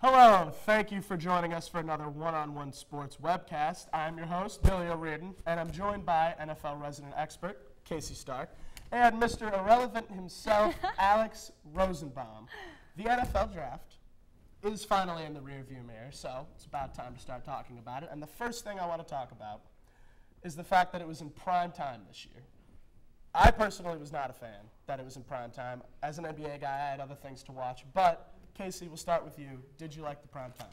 Hello, thank you for joining us for another one-on-one sports webcast. I'm your host, Billy O'Riordan, and I'm joined by NFL resident expert, Casey Stark, and Mr. Irrelevant himself, Alex Rosenbaum. The NFL draft is finally in the rearview mirror, so it's about time to start talking about it. And the first thing I want to talk about is the fact that it was in prime time this year. I personally was not a fan that it was in prime time. As an NBA guy, I had other things to watch, but Casey, we'll start with you. Did you like the prime time?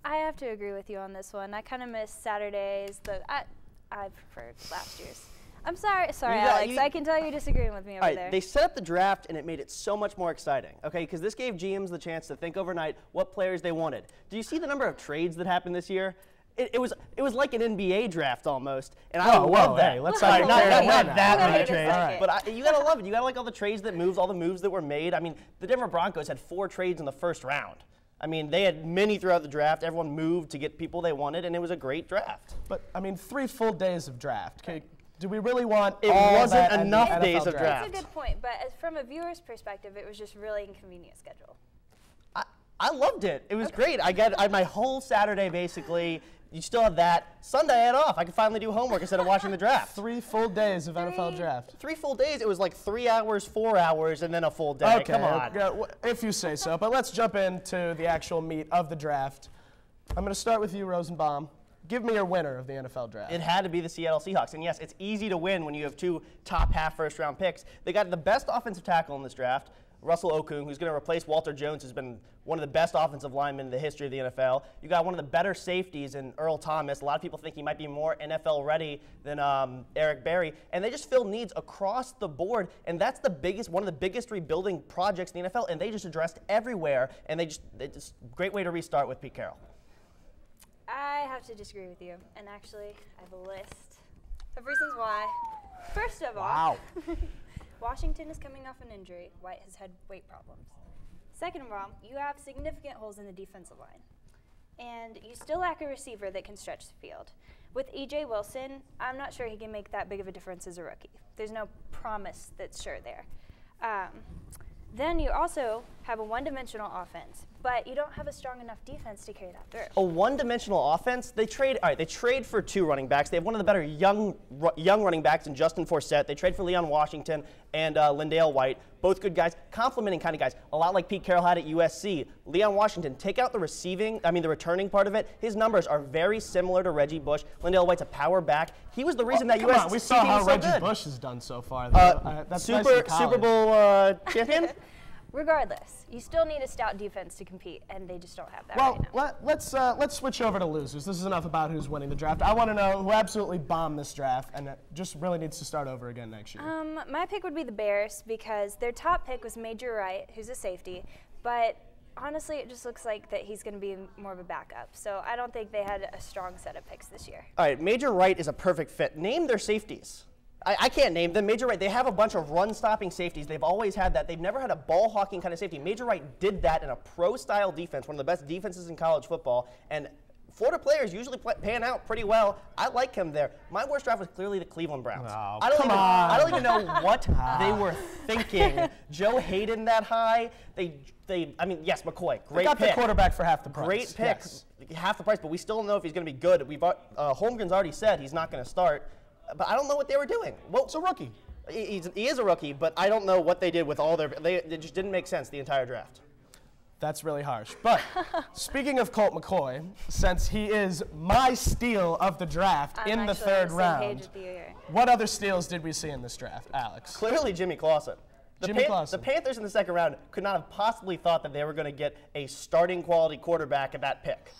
I have to agree with you on this one. I kind of miss Saturdays. I preferred last year's. I'm sorry, Alex. I can tell you're disagreeing with me over there. They set up the draft, and it made it so much more exciting, okay? Because this gave GMs the chance to think overnight what players they wanted. Do you see the number of trades that happened this year? It was like an NBA draft almost, and I love that. Hey, let's not that many trades. But you gotta love it. You gotta like all the trades that moved, all the moves that were made. I mean, the Denver Broncos had 4 trades in the first round. I mean, they had many throughout the draft. Everyone moved to get people they wanted, and it was a great draft. But I mean, 3 full days of draft. Okay, do we really want it? Wasn't enough days of draft. That's a good point, but from a viewer's perspective, it was just really inconvenient schedule. I loved it. It was great. I had my whole Saturday basically. You still have that. Sunday I had off. I could finally do homework instead of watching the draft. 3 full days of NFL draft. 3 full days. It was like 3 hours, 4 hours, and then a full day. Okay, come on. If you say so. But let's jump into the actual meat of the draft. I'm going to start with you, Rosenbaum. Give me your winner of the NFL draft. It had to be the Seattle Seahawks. And yes, it's easy to win when you have 2 top half first-round picks. They got the best offensive tackle in this draft, Russell Okung, who's going to replace Walter Jones, who's been one of the best offensive linemen in the history of the NFL. You got one of the better safeties in Earl Thomas. A lot of people think he might be more NFL ready than Eric Berry. And they just fill needs across the board. And that's one of the biggest rebuilding projects in the NFL. And they just addressed everywhere. And it's a great way to restart with Pete Carroll. I have to disagree with you. And actually, I have a list of reasons why. First of all, Washington is coming off an injury. White has had weight problems. Second of all, you have significant holes in the defensive line. And you still lack a receiver that can stretch the field. With E.J. Wilson, I'm not sure he can make that big of a difference as a rookie. There's no promise that's sure there. Then you also have a one-dimensional offense, but you don't have a strong enough defense to carry that through. A one-dimensional offense? They trade for 2 running backs. They have one of the better young running backs in Justin Forsett. They trade for Leon Washington and Lindale White, both good guys, complementing kind of guys, a lot like Pete Carroll had at USC. Leon Washington, take out the returning part of it. His numbers are very similar to Reggie Bush. Lindale White's a power back. He was the reason that USC we saw how Reggie Bush has done so far. That's Super Bowl champion. Regardless, you still need a stout defense to compete, and they just don't have that right now. Let's switch over to losers. This is enough about who's winning the draft. I want to know who absolutely bombed this draft and just really needs to start over again next year. My pick would be the Bears because their top pick was Major Wright, who's a safety, but honestly, it just looks like that he's going to be more of a backup. So I don't think they had a strong set of picks this year. All right, Major Wright is a perfect fit. Name their safeties. I can't name them. Major Wright, they have a bunch of run-stopping safeties. They've always had that. They've never had a ball-hawking kind of safety. Major Wright did that in a pro-style defense, one of the best defenses in college football, and Florida players usually pan out pretty well. I like him there. My worst draft was clearly the Cleveland Browns. Oh, I don't even know what they were thinking. Joe Hayden that high. Yes, McCoy, great got pick. The quarterback for half the price. Great pick, half the price, but we still don't know if he's going to be good. Holmgren's already said he's not going to start. But I don't know what they were doing. Well, it's a rookie. He is a rookie, but I don't know what they did with all their. It just didn't make sense the entire draft. That's really harsh. But speaking of Colt McCoy, since he is my steal of the draft in the 3rd round, what other steals did we see in this draft, Alex? Clearly, Jimmy Clausen. The Panthers in the 2nd round could not have possibly thought that they were going to get a starting quality quarterback at that pick.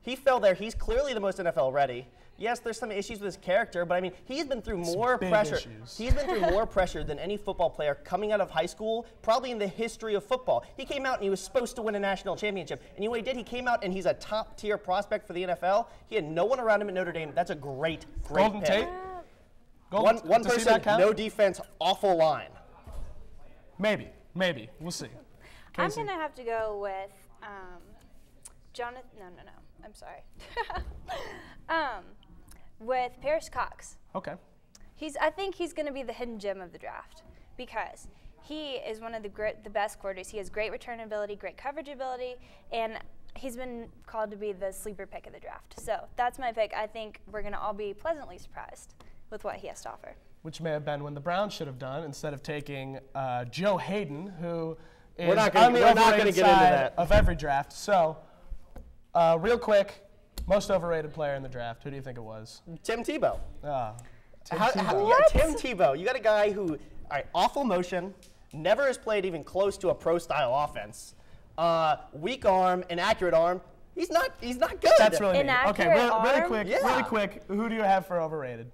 He fell there. He's clearly the most NFL ready. Yes, there's some issues with his character, but I mean, he's been through more big pressure. issues. He's been through more pressure than any football player coming out of high school, probably in the history of football. He came out and he was supposed to win a national championship. And you know what he did? He came out and he's a top-tier prospect for the NFL. He had no one around him at Notre Dame. That's a great Golden pick. Tate? One Does person, that count? no defense, awful line. Maybe. We'll see. I'm Casey? going to have to go with Jonathan. No. I'm sorry. With Paris Cox. Okay. I think he's going to be the hidden gem of the draft because he is one of the best quarterbacks. He has great return ability, great coverage ability, and he's been called to be the sleeper pick of the draft. So that's my pick. I think we're going to all be pleasantly surprised with what he has to offer. Which may have been when the Browns should have done instead of taking Joe Hayden, who is We're not on the gonna overrated get into side that. of every draft. So, real quick, most overrated player in the draft. Who do you think it was? Tim Tebow. Tim Yeah, Tebow. Tim Tebow. You got a guy who, all right, awful motion, never has played even close to a pro-style offense. Weak arm, inaccurate arm. He's not good. That's really mean. Inaccurate Okay, really arm? quick, Yeah. really quick. Who do you have for overrated?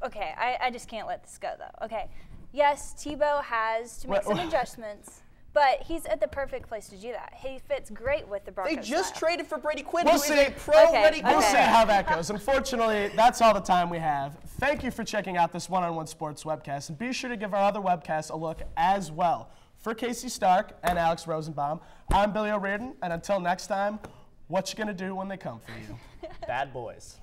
Okay, I just can't let this go, though. Okay, yes, Tebow has to make some adjustments, but he's at the perfect place to do that. He fits great with the Broncos They just style. traded for Brady Quinn, We'll who is see. a pro-ready Okay. We'll see quarterback. how that goes. Unfortunately, that's all the time we have. Thank you for checking out this one-on-one sports webcast, and be sure to give our other webcasts a look as well. For Casey Stark and Alex Rosenbaum, I'm Billy O'Riordan, and until next time, what you gonna do when they come for you? Bad boys.